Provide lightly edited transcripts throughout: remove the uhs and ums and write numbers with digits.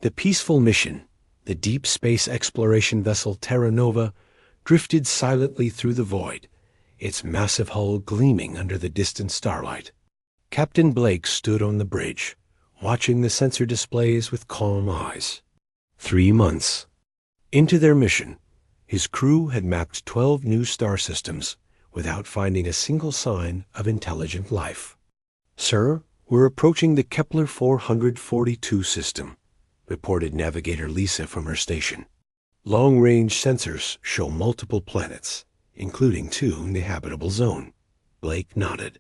The peaceful mission, the deep space exploration vessel Terra Nova, drifted silently through the void, its massive hull gleaming under the distant starlight. Captain Blake stood on the bridge, watching the sensor displays with calm eyes. 3 months. Into their mission, his crew had mapped 12 new star systems without finding a single sign of intelligent life. "Sir, we're approaching the Kepler 442 system," reported Navigator Lisa from her station. "Long-range sensors show multiple planets, including 2 in the habitable zone." Blake nodded.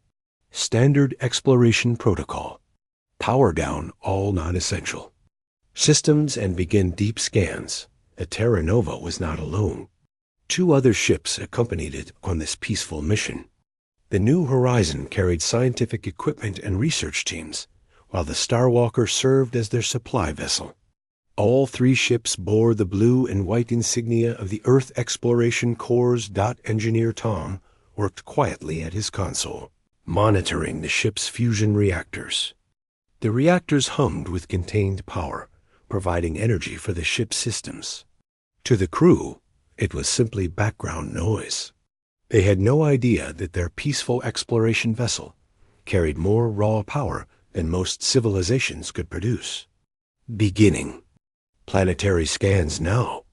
"Standard exploration protocol. Power down all non-essential systems and begin deep scans." The Terra Nova was not alone. 2 other ships accompanied it on this peaceful mission. The New Horizon carried scientific equipment and research teams, while the Starwalker served as their supply vessel. All 3 ships bore the blue and white insignia of the Earth Exploration Corps. Engineer Tom worked quietly at his console, monitoring the ship's fusion reactors. The reactors hummed with contained power, providing energy for the ship's systems. To the crew, it was simply background noise. They had no idea that their peaceful exploration vessel carried more raw power than most civilizations could produce. "Beginning. Planetary scans now,"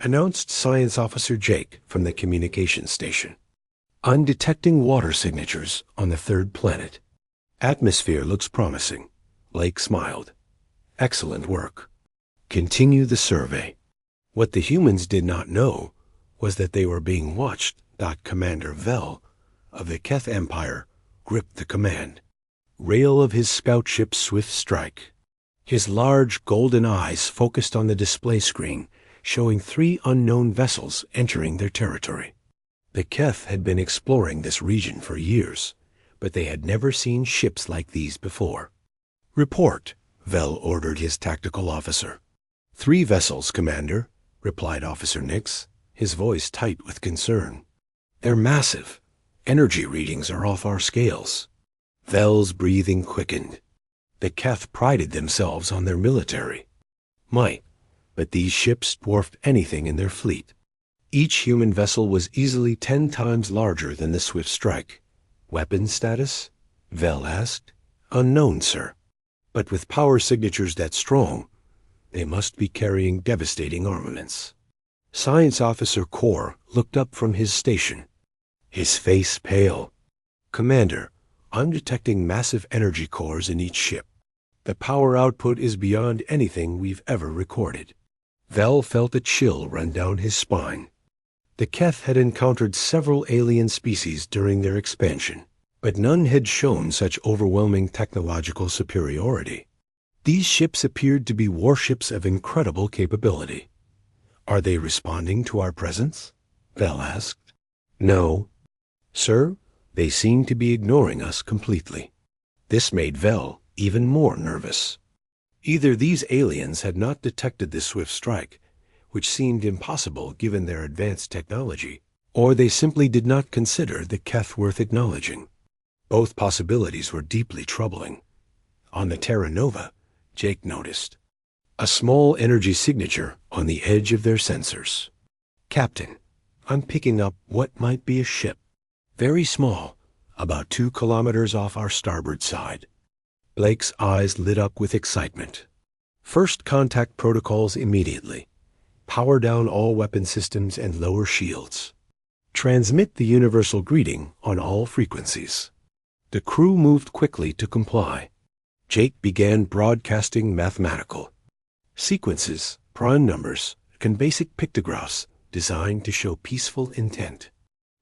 announced Science Officer Jake from the communications station. "I'm detecting water signatures on the 3rd planet. Atmosphere looks promising." Blake smiled. "Excellent work. Continue the survey." What the humans did not know was that they were being watched. Commander Vel of the Keth Empire gripped the command rail of his scout ship's swift strike. His large golden eyes focused on the display screen, showing 3 unknown vessels entering their territory. The Keth had been exploring this region for years, but they had never seen ships like these before. "Report," Vel ordered his tactical officer. "3 vessels, Commander," replied Officer Nix, his voice tight with concern. "They're massive. Energy readings are off our scales." Vel's breathing quickened. The Keth prided themselves on their military might, but these ships dwarfed anything in their fleet. Each human vessel was easily 10 times larger than the Swift Strike. "Weapon status?" Vel asked. "Unknown, sir. But with power signatures that strong, they must be carrying devastating armaments." Science Officer Core looked up from his station, his face pale. "Commander, I'm detecting massive energy cores in each ship. The power output is beyond anything we've ever recorded." Vel felt a chill run down his spine. The Keth had encountered several alien species during their expansion, but none had shown such overwhelming technological superiority. These ships appeared to be warships of incredible capability. "Are they responding to our presence?" Vel asked. "No. Sir, they seem to be ignoring us completely." This made Vel even more nervous. Either these aliens had not detected the Swift Strike, which seemed impossible given their advanced technology, or they simply did not consider the Keth worth acknowledging. Both possibilities were deeply troubling. On the Terra Nova, Jake noticed a small energy signature on the edge of their sensors. "Captain, I'm picking up what might be a ship. Very small, about 2 kilometers off our starboard side." Blake's eyes lit up with excitement. "First contact protocols immediately. Power down all weapon systems and lower shields. Transmit the universal greeting on all frequencies." The crew moved quickly to comply. Jake began broadcasting mathematical sequences, prime numbers, and basic pictographs designed to show peaceful intent.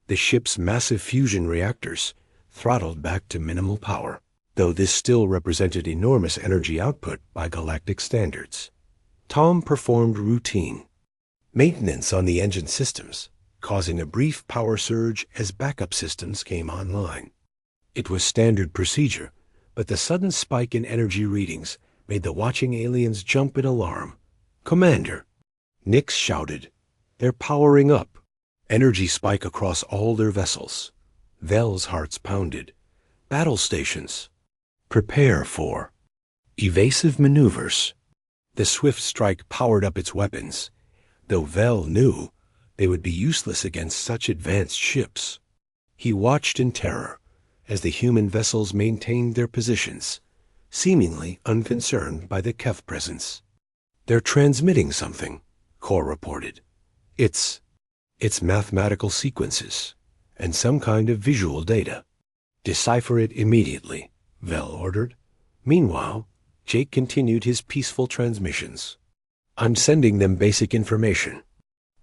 The ship's massive fusion reactors throttled back to minimal power, though this still represented enormous energy output by galactic standards. Tom performed routine maintenance on the engine systems, causing a brief power surge as backup systems came online. It was standard procedure, but the sudden spike in energy readings made the watching aliens jump in alarm. "Commander!" Nix shouted. "They're powering up." Energy spike across all their vessels. Vel's hearts pounded. "Battle stations. Prepare for evasive maneuvers." The swift strike powered up its weapons, though Vel knew they would be useless against such advanced ships. He watched in terror as the human vessels maintained their positions, seemingly unconcerned by the Kef presence. "They're transmitting something," Kor reported. It's mathematical sequences and some kind of visual data. "Decipher it immediately," Vel ordered. Meanwhile, Jake continued his peaceful transmissions. "I'm sending them basic information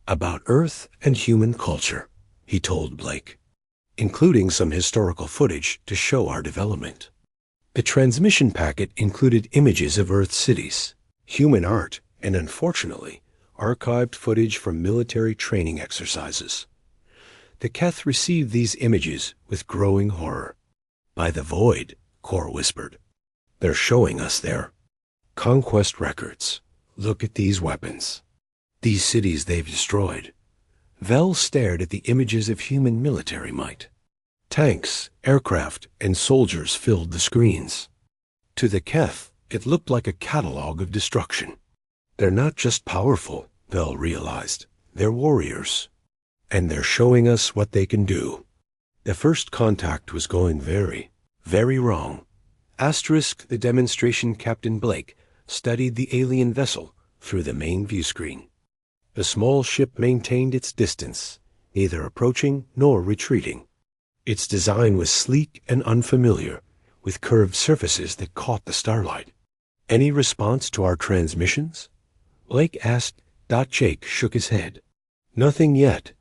about Earth and human culture," he told Blake, "including some historical footage to show our development." The transmission packet included images of Earth cities, human art, and unfortunately, archived footage from military training exercises. The Keth received these images with growing horror. "By the void," Kor whispered. "They're showing us their conquest records. Look at these weapons. These cities they've destroyed." Vel stared at the images of human military might. Tanks, aircraft, and soldiers filled the screens. To the Keth, it looked like a catalog of destruction. "They're not just powerful," Vel realized. "They're warriors. And they're showing us what they can do." The first contact was going very, very wrong. The demonstration Captain Blake studied the alien vessel through the main view screen. The small ship maintained its distance, neither approaching nor retreating. Its design was sleek and unfamiliar, with curved surfaces that caught the starlight. "Any response to our transmissions?" Blake asked. Jake shook his head. "Nothing yet,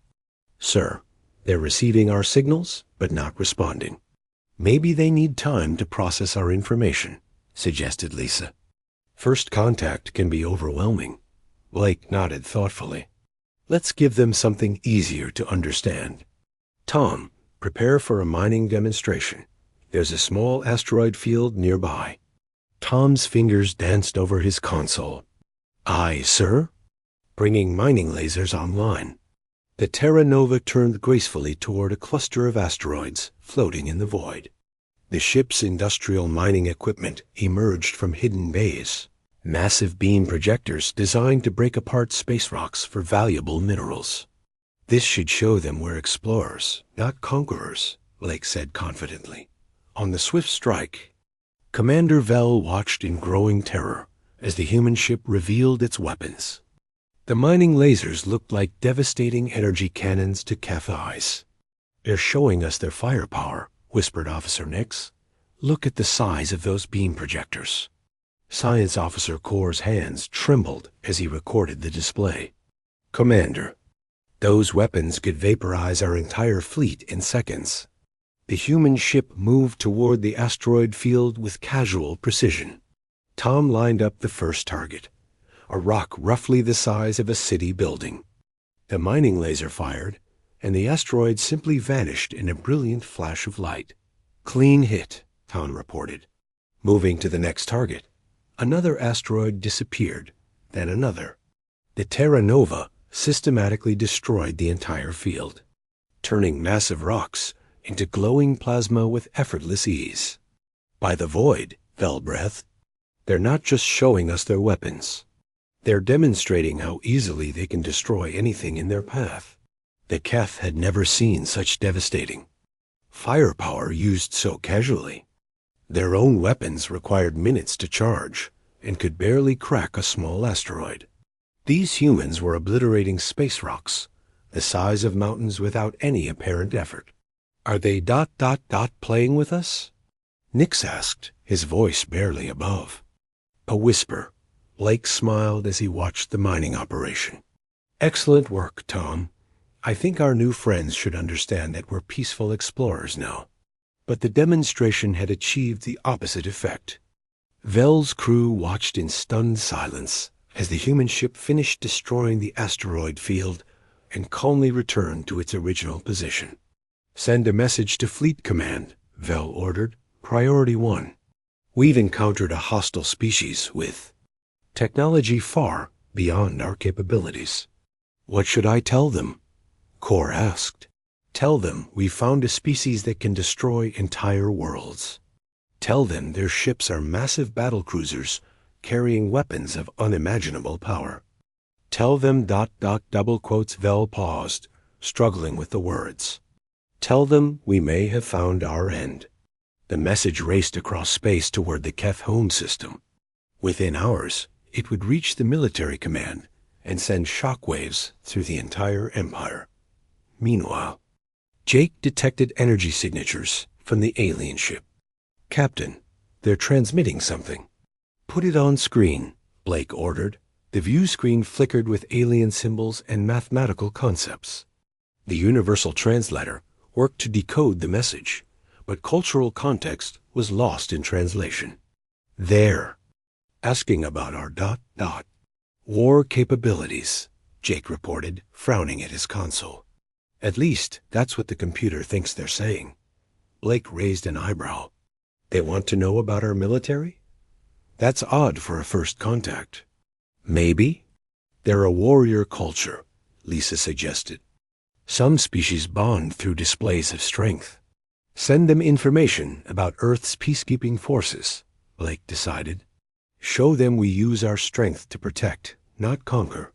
sir. They're receiving our signals, but not responding." "Maybe they need time to process our information," suggested Lisa. "First contact can be overwhelming." Blake nodded thoughtfully. "Let's give them something easier to understand. Tom, prepare for a mining demonstration. There's a small asteroid field nearby." Tom's fingers danced over his console. "Aye, sir." "Bringing mining lasers online." The Terra Nova turned gracefully toward a cluster of asteroids floating in the void. The ship's industrial mining equipment emerged from hidden bays, massive beam projectors designed to break apart space rocks for valuable minerals. "This should show them we're explorers, not conquerors," Blake said confidently. On the swift strike, Commander Vel watched in growing terror as the human ship revealed its weapons. The mining lasers looked like devastating energy cannons to Keth eyes. "They're showing us their firepower," whispered Officer Nix. "Look at the size of those beam projectors." Science Officer Kor's hands trembled as he recorded the display. "Commander, those weapons could vaporize our entire fleet in seconds." The human ship moved toward the asteroid field with casual precision. Tom lined up the first target, a rock roughly the size of a city building. The mining laser fired, and the asteroid simply vanished in a brilliant flash of light. "Clean hit," Tom reported. Moving to the next target, another asteroid disappeared, then another. The Terra Nova systematically destroyed the entire field, turning massive rocks into glowing plasma with effortless ease. "By the void," Vel breathed. "They're not just showing us their weapons. They're demonstrating how easily they can destroy anything in their path." The Keth had never seen such devastating firepower used so casually. Their own weapons required minutes to charge and could barely crack a small asteroid. These humans were obliterating space rocks, the size of mountains without any apparent effort. "Are they playing with us?" Nix asked, his voice barely above. A whisper. Blake smiled as he watched the mining operation. "Excellent work, Tom. I think our new friends should understand that we're peaceful explorers now." But the demonstration had achieved the opposite effect. Vel's crew watched in stunned silence as the human ship finished destroying the asteroid field and calmly returned to its original position. "Send a message to Fleet Command," Vel ordered. "Priority 1. We've encountered a hostile species with technology far beyond our capabilities." "What should I tell them?" Kor asked. "Tell them we found a species that can destroy entire worlds. Tell them their ships are massive battle cruisers carrying weapons of unimaginable power. Tell them ... double quotes. Vel paused, struggling with the words. Tell them we may have found our end. The message raced across space toward the Keth home system. Within hours, it would reach the military command and send shockwaves through the entire empire. Meanwhile, Jake detected energy signatures from the alien ship. Captain, they're transmitting something. Put it on screen, Blake ordered. The view screen flickered with alien symbols and mathematical concepts. The universal translator worked to decode the message, but cultural context was lost in translation. There, asking about our ... war capabilities, Jake reported, frowning at his console. At least, that's what the computer thinks they're saying. Blake raised an eyebrow. They want to know about our military? That's odd for a first contact. Maybe. They're a warrior culture, Lisa suggested. Some species bond through displays of strength. Send them information about Earth's peacekeeping forces, Blake decided. Show them we use our strength to protect, not conquer.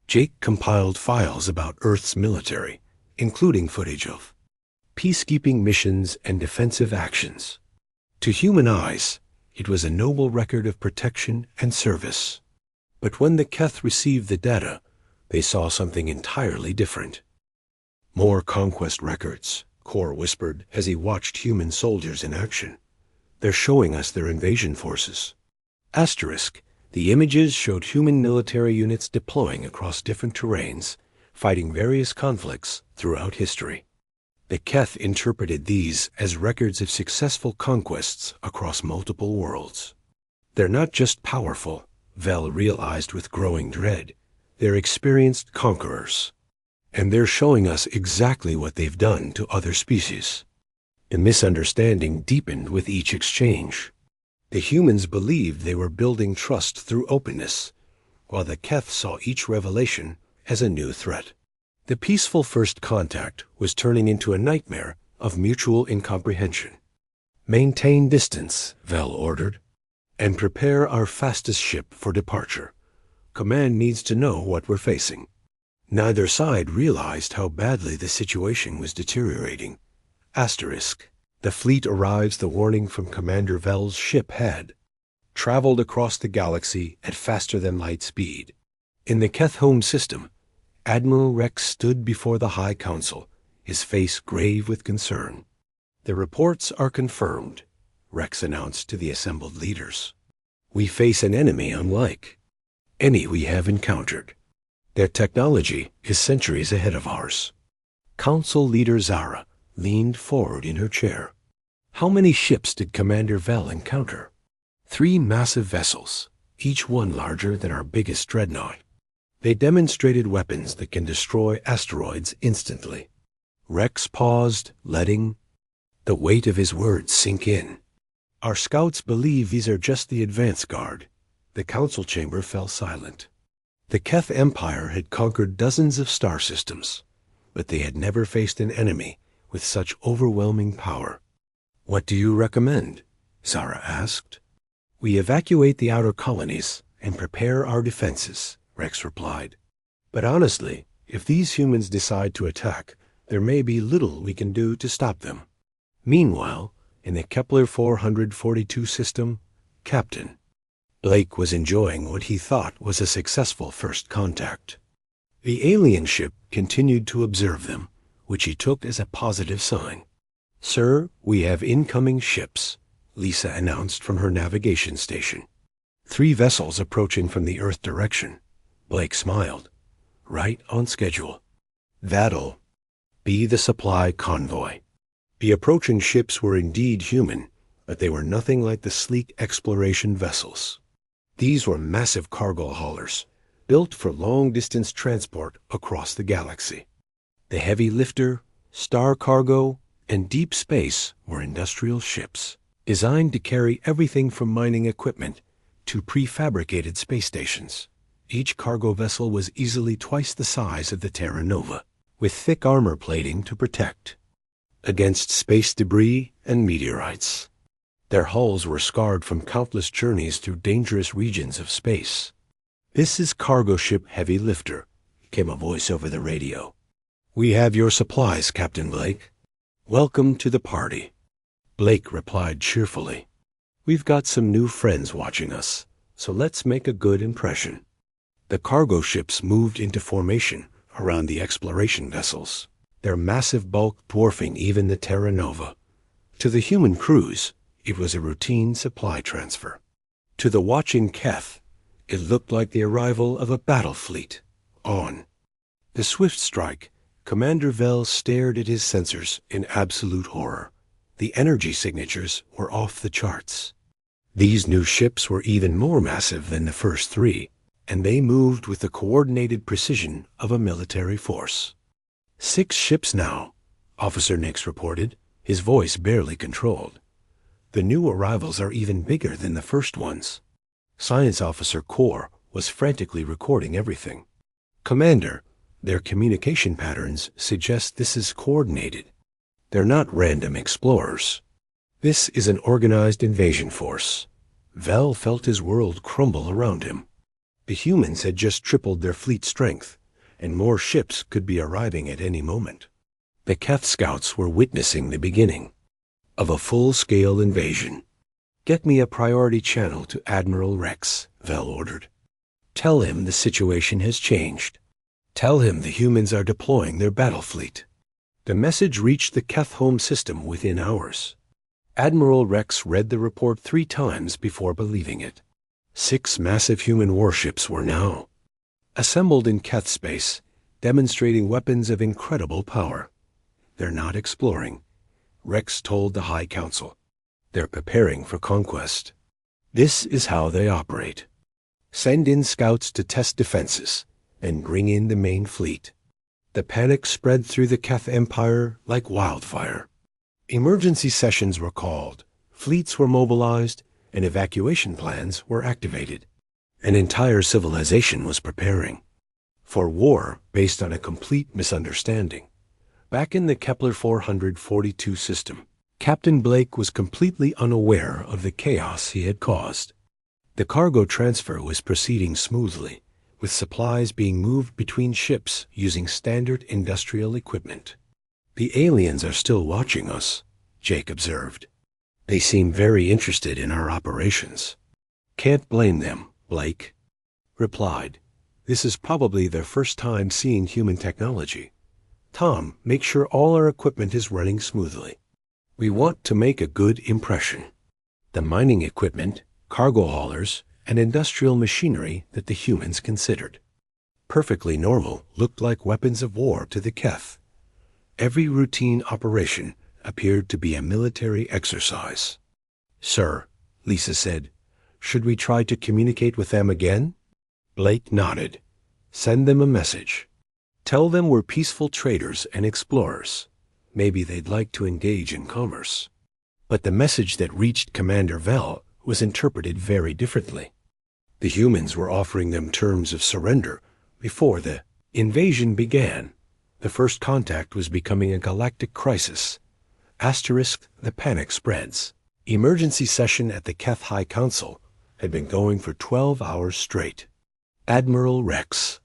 Jake compiled files about Earth's military, including footage of peacekeeping missions and defensive actions. To human eyes, it was a noble record of protection and service. But when the Keth received the data, they saw something entirely different. More conquest records, Kor whispered as he watched human soldiers in action. They're showing us their invasion forces. Asterisk, the images showed human military units deploying across different terrains, fighting various conflicts throughout history. The Keth interpreted these as records of successful conquests across multiple worlds. They're not just powerful, Vel realized with growing dread. They're experienced conquerors. And they're showing us exactly what they've done to other species. The misunderstanding deepened with each exchange. The humans believed they were building trust through openness, while the Keth saw each revelation as a new threat. The peaceful first contact was turning into a nightmare of mutual incomprehension. Maintain distance, Vel ordered, and prepare our fastest ship for departure. Command needs to know what we're facing. Neither side realized how badly the situation was deteriorating. Asterisk. The fleet arrives. The warning from Commander Vel's ship had traveled across the galaxy at faster-than-light speed. In the Keth home system, Admiral Rex stood before the High Council, his face grave with concern. The reports are confirmed, Rex announced to the assembled leaders. We face an enemy unlike any we have encountered. Their technology is centuries ahead of ours. Council leader Zara leaned forward in her chair. How many ships did Commander Vel encounter? 3 massive vessels, each one larger than our biggest dreadnought. They demonstrated weapons that can destroy asteroids instantly. Rex paused, letting the weight of his words sink in. Our scouts believe these are just the advance guard. The council chamber fell silent. The Keth Empire had conquered dozens of star systems, but they had never faced an enemy with such overwhelming power. What do you recommend? Zara asked. We evacuate the outer colonies and prepare our defenses, Rex replied. But honestly, if these humans decide to attack, there may be little we can do to stop them. Meanwhile, in the Kepler 442 system, Captain Blake was enjoying what he thought was a successful first contact. The alien ship continued to observe them, which he took as a positive sign. Sir, we have incoming ships, Lisa announced from her navigation station. 3 vessels approaching from the Earth direction. Blake smiled. Right on schedule. That'll be the supply convoy. The approaching ships were indeed human, but they were nothing like the sleek exploration vessels. These were massive cargo haulers, built for long-distance transport across the galaxy. The heavy lifter, star cargo, and deep space were industrial ships, designed to carry everything from mining equipment to prefabricated space stations. Each cargo vessel was easily twice the size of the Terra Nova, with thick armor plating to protect against space debris and meteorites. Their hulls were scarred from countless journeys through dangerous regions of space. "This is cargo ship Heavy Lifter," came a voice over the radio. "We have your supplies, Captain Blake. Welcome to the party." Blake replied cheerfully, "We've got some new friends watching us, so let's make a good impression." The cargo ships moved into formation around the exploration vessels, their massive bulk dwarfing even the Terra Nova. To the human crews, it was a routine supply transfer. To the watching Keth, it looked like the arrival of a battle fleet. On the swift strike, Commander Vell stared at his sensors in absolute horror. The energy signatures were off the charts. These new ships were even more massive than the first three, and they moved with the coordinated precision of a military force. 6 ships now, Officer Nix reported, his voice barely controlled. The new arrivals are even bigger than the first ones. Science Officer Core was frantically recording everything. "Commander, their communication patterns suggest this is coordinated. They're not random explorers. This is an organized invasion force." Vell felt his world crumble around him. The humans had just tripled their fleet strength, and more ships could be arriving at any moment. The Keth scouts were witnessing the beginning of a full-scale invasion. "Get me a priority channel to Admiral Rex," Vell ordered. "Tell him the situation has changed. Tell him the humans are deploying their battle fleet." The message reached the Keth home system within hours. Admiral Rex read the report 3 times before believing it. 6 massive human warships were now assembled in Keth space, demonstrating weapons of incredible power. "They're not exploring," Rex told the High Council. "They're preparing for conquest. This is how they operate. Send in scouts to test defenses and bring in the main fleet." The panic spread through the Keth Empire like wildfire. Emergency sessions were called, fleets were mobilized, and evacuation plans were activated. An entire civilization was preparing for war based on a complete misunderstanding. Back in the Kepler 442 system, Captain Blake was completely unaware of the chaos he had caused. The cargo transfer was proceeding smoothly, with supplies being moved between ships using standard industrial equipment. "The aliens are still watching us," Jake observed. "They seem very interested in our operations." "Can't blame them," Blake replied. "This is probably their first time seeing human technology. Tom, make sure all our equipment is running smoothly. We want to make a good impression." The mining equipment, cargo haulers, and industrial machinery that the humans considered perfectly normal looked like weapons of war to the Keth. Every routine operation appeared to be a military exercise. "Sir," Lisa said, "should we try to communicate with them again?" Blake nodded. "Send them a message. Tell them we're peaceful traders and explorers. Maybe they'd like to engage in commerce." But the message that reached Commander Vell was interpreted very differently. The humans were offering them terms of surrender before the invasion began. The first contact was becoming a galactic crisis. The panic spreads. Emergency session at the Keth High Council had been going for 12 hours straight. Admiral Rex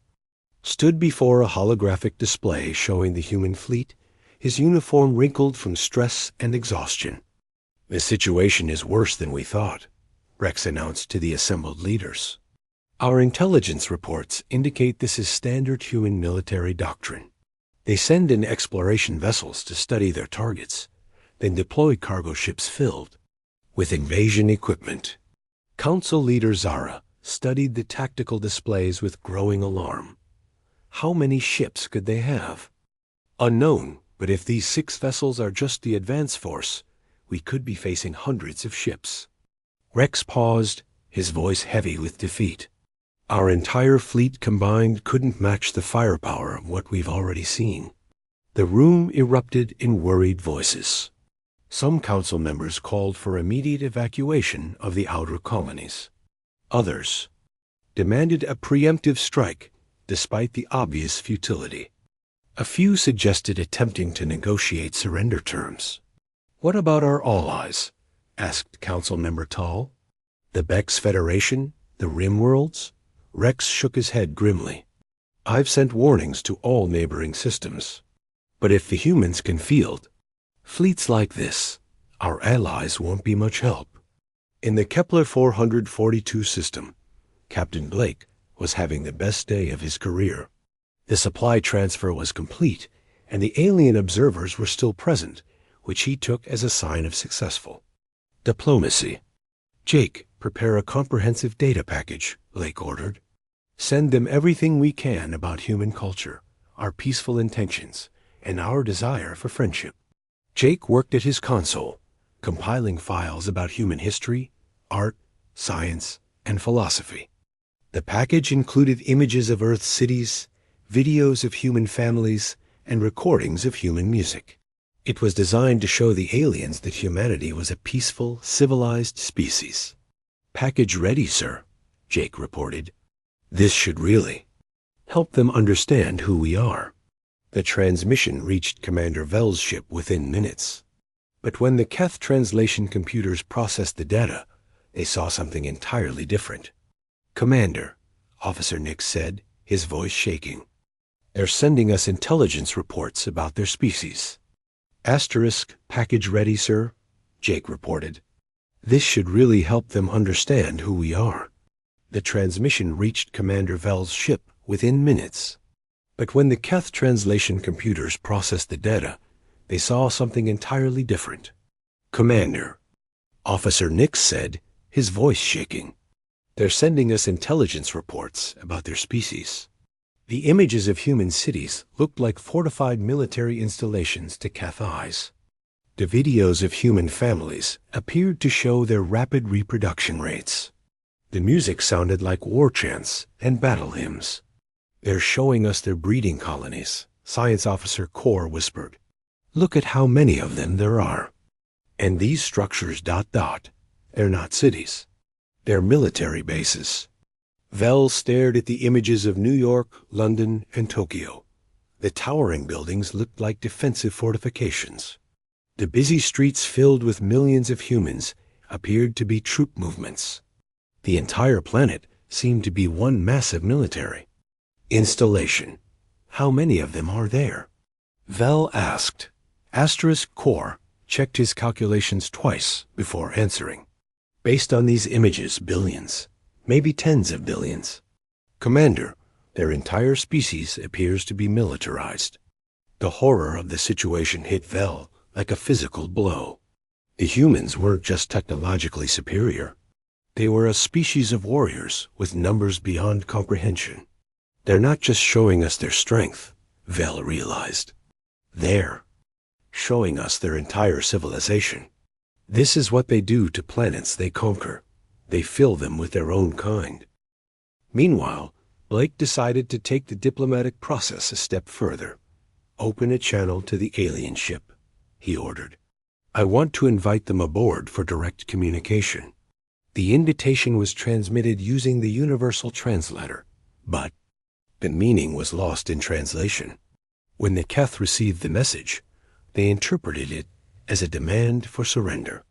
stood before a holographic display showing the human fleet, his uniform wrinkled from stress and exhaustion. "The situation is worse than we thought," Rex announced to the assembled leaders. "Our intelligence reports indicate this is standard human military doctrine. They send in exploration vessels to study their targets, then deploy cargo ships filled with invasion equipment." Council leader Zara studied the tactical displays with growing alarm. How many ships could they have? Unknown, but if these 6 vessels are just the advance force, we could be facing hundreds of ships. Rex paused, his voice heavy with defeat. "Our entire fleet combined couldn't match the firepower of what we've already seen." The room erupted in worried voices. Some council members called for immediate evacuation of the outer colonies. Others demanded a preemptive strike, despite the obvious futility. A few suggested attempting to negotiate surrender terms. "What about our allies?" asked Council Member Tall. The Bex Federation? The Rimworlds? Rex shook his head grimly. I've sent warnings to all neighboring systems. But if the humans can field fleets like this, our allies won't be much help. In the Kepler 442 system, Captain Blake was having the best day of his career. The supply transfer was complete, and the alien observers were still present, which he took as a sign of successful diplomacy. Jake, prepare a comprehensive data package, Blake ordered. Send them everything we can about human culture, our peaceful intentions, and our desire for friendship. Jake worked at his console, compiling files about human history, art, science, and philosophy. The package included images of Earth's cities, videos of human families, and recordings of human music. It was designed to show the aliens that humanity was a peaceful, civilized species. Package ready, sir, Jake reported. This should really help them understand who we are. The transmission reached Commander Vell's ship within minutes. But when the Keth translation computers processed the data, they saw something entirely different. Commander, Officer Nix said, his voice shaking. They're sending us intelligence reports about their species. Asterisk, package ready, sir, Jake reported. This should really help them understand who we are. The transmission reached Commander Vell's ship within minutes. But when the Keth translation computers processed the data, they saw something entirely different. Commander, Officer Nix said, his voice shaking. They're sending us intelligence reports about their species. The images of human cities looked like fortified military installations to Keth eyes. The videos of human families appeared to show their rapid reproduction rates. The music sounded like war chants and battle hymns. They're showing us their breeding colonies, Science Officer Core whispered. Look at how many of them there are. And these structures ... they're not cities. They're military bases. Vell stared at the images of New York, London, and Tokyo. The towering buildings looked like defensive fortifications. The busy streets filled with millions of humans appeared to be troop movements. The entire planet seemed to be one massive military installation. How many of them are there? Vell asked. Asterisk Core checked his calculations twice before answering. Based on these images, billions, maybe tens of billions. Commander, their entire species appears to be militarized. The horror of the situation hit Vell like a physical blow. The humans weren't just technologically superior. They were a species of warriors with numbers beyond comprehension. They're not just showing us their strength, Vell realized. They're showing us their entire civilization. This is what they do to planets they conquer. They fill them with their own kind. Meanwhile, Blake decided to take the diplomatic process a step further. Open a channel to the alien ship, he ordered. I want to invite them aboard for direct communication. The invitation was transmitted using the universal translator, but the meaning was lost in translation. When the Keth received the message, they interpreted it as a demand for surrender.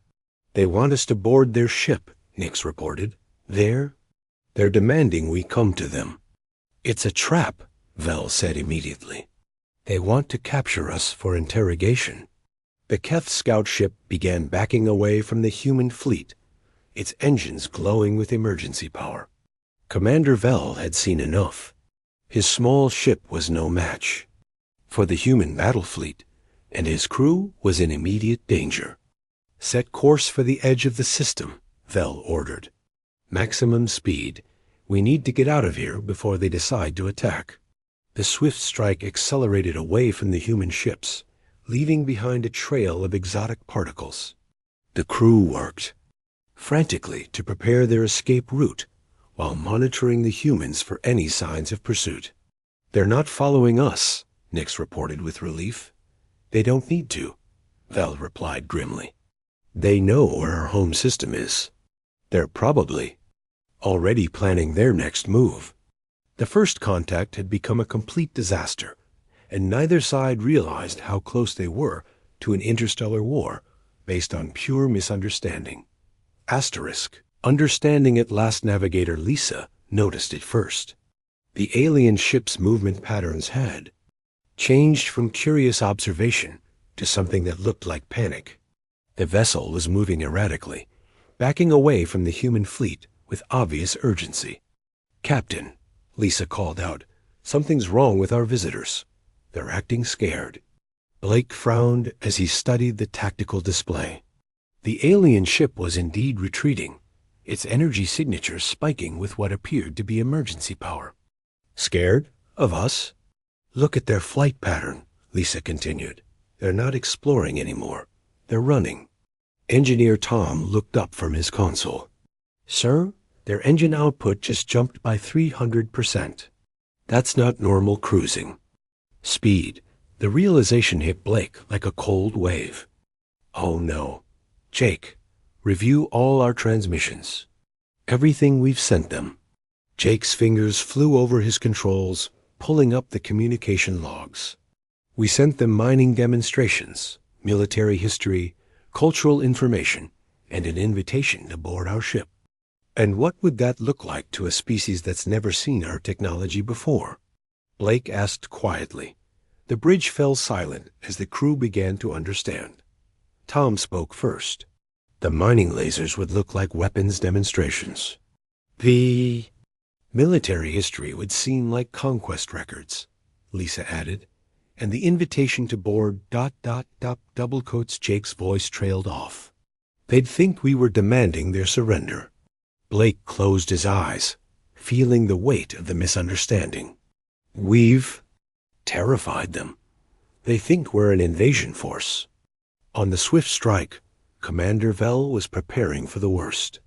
They want us to board their ship, Nix reported. They're demanding we come to them. It's a trap, Vell said immediately. They want to capture us for interrogation. The Keth scout ship began backing away from the human fleet, its engines glowing with emergency power. Commander Vell had seen enough. His small ship was no match for the human battle fleet, and his crew was in immediate danger. Set course for the edge of the system, Vell ordered. Maximum speed. We need to get out of here before they decide to attack. The swift strike accelerated away from the human ships, leaving behind a trail of exotic particles. The crew worked frantically to prepare their escape route while monitoring the humans for any signs of pursuit. They're not following us, Nix reported with relief. They don't need to, Vell replied grimly. They know where our home system is. They're probably already planning their next move. The first contact had become a complete disaster, and neither side realized how close they were to an interstellar war based on pure misunderstanding. Asterisk. Understanding at last, navigator Lisa noticed it first. The alien ship's movement patterns had changed from curious observation to something that looked like panic. The vessel was moving erratically, backing away from the human fleet with obvious urgency. "Captain," Lisa called out, "something's wrong with our visitors. They're acting scared." Blake frowned as he studied the tactical display. The alien ship was indeed retreating, its energy signatures spiking with what appeared to be emergency power. "Scared? Of us?" "Look at their flight pattern," Lisa continued. "They're not exploring anymore. They're running." Engineer Tom looked up from his console. "Sir, their engine output just jumped by 300%. That's not normal cruising." Speed. The realization hit Blake like a cold wave. "Oh no. Jake, review all our transmissions. Everything we've sent them." Jake's fingers flew over his controls, pulling up the communication logs. "We sent them mining demonstrations, military history, cultural information, and an invitation to board our ship." "And what would that look like to a species that's never seen our technology before?" Blake asked quietly. The bridge fell silent as the crew began to understand. Tom spoke first. "The mining lasers would look like weapons demonstrations. The military history would seem like conquest records," Lisa added, and the invitation to board ... double quotes. Jake's voice trailed off. "They'd think we were demanding their surrender." Blake closed his eyes, feeling the weight of the misunderstanding. "We've terrified them. They think we're an invasion force." On the swift strike, Commander Vell was preparing for the worst.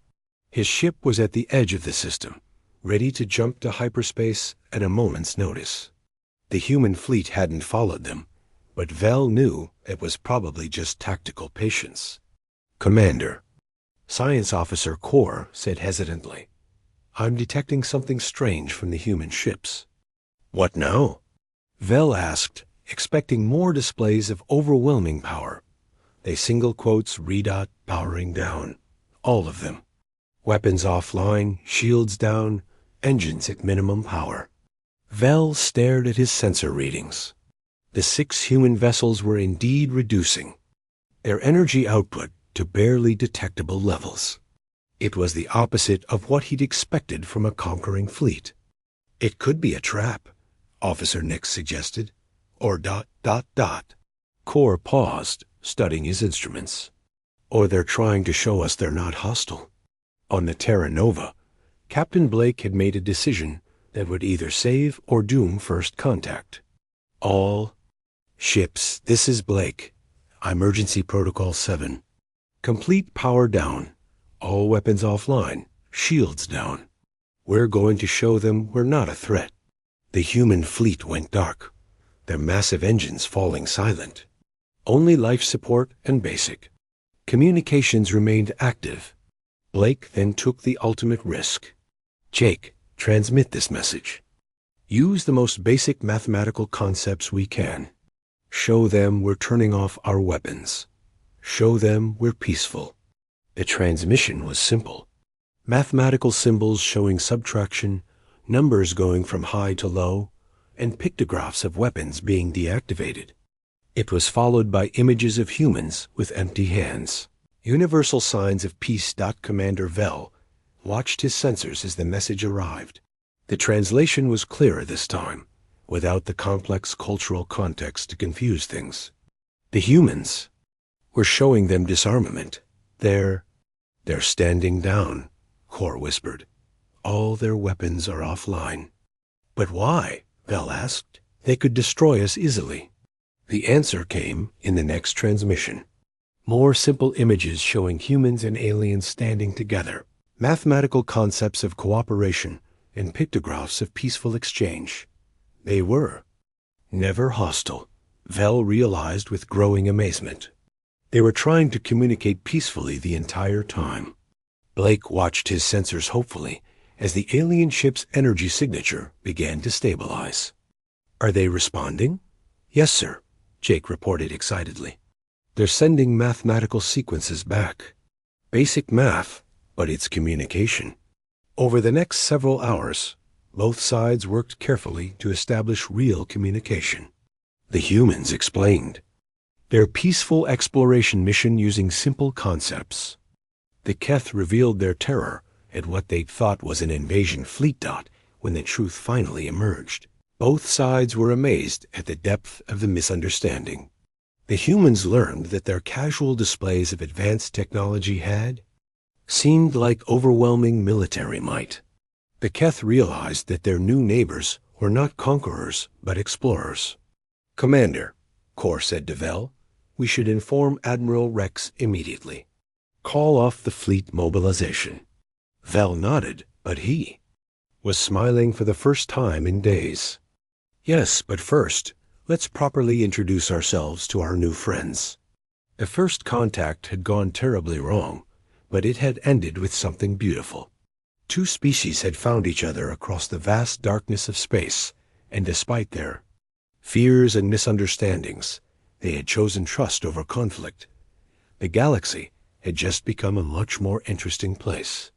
His ship was at the edge of the system, ready to jump to hyperspace at a moment's notice. The human fleet hadn't followed them, but Vell knew it was probably just tactical patience. "Commander," Science Officer Core said hesitantly, "I'm detecting something strange from the human ships." "What now?" Vell asked, expecting more displays of overwhelming power. They single quotes redot powering down. All of them. Weapons offline, shields down, engines at minimum power. Vell stared at his sensor readings. The 6 human vessels were indeed reducing their energy output to barely detectable levels. It was the opposite of what he'd expected from a conquering fleet. "It could be a trap," Officer Nix suggested. Or ... Core paused, studying his instruments. "Or they're trying to show us they're not hostile." On the Terra Nova, Captain Blake had made a decision that would either save or doom first contact. "All ships, this is Blake. Emergency Protocol 7. Complete power down. All weapons offline. Shields down. We're going to show them we're not a threat." The human fleet went dark, their massive engines falling silent. Only life support and basic. Communications remained active. Blake then took the ultimate risk. "Jake, transmit this message. Use the most basic mathematical concepts we can. Show them we're turning off our weapons. Show them we're peaceful." The transmission was simple. Mathematical symbols showing subtraction, numbers going from high to low, and pictographs of weapons being deactivated. It was followed by images of humans with empty hands. Universal signs of peace. Commander Vell watched his sensors as the message arrived. The translation was clearer this time, without the complex cultural context to confuse things. The humans were showing them disarmament. They're standing down, Core whispered. "All their weapons are offline." "But why?" Vell asked. "They could destroy us easily." The answer came in the next transmission. More simple images showing humans and aliens standing together, mathematical concepts of cooperation, and pictographs of peaceful exchange. They were never hostile, Vell realized with growing amazement. They were trying to communicate peacefully the entire time. Blake watched his sensors hopefully as the alien ship's energy signature began to stabilize. "Are they responding?" "Yes, sir," Jake reported excitedly. They're sending mathematical sequences back. Basic math, but it's communication. Over the next several hours, both sides worked carefully to establish real communication. The humans explained their peaceful exploration mission using simple concepts. The Keth revealed their terror at what they thought was an invasion fleet dot when the truth finally emerged. Both sides were amazed at the depth of the misunderstanding. The humans learned that their casual displays of advanced technology seemed like overwhelming military might. The Keth realized that their new neighbors were not conquerors, but explorers. "Commander," Kor said to Vel, "we should inform Admiral Rex immediately. Call off the fleet mobilization." Vel nodded, but he was smiling for the first time in days. "Yes, but first, let's properly introduce ourselves to our new friends." The first contact had gone terribly wrong, but it had ended with something beautiful. Two species had found each other across the vast darkness of space, and despite their fears and misunderstandings, they had chosen trust over conflict. The galaxy had just become a much more interesting place.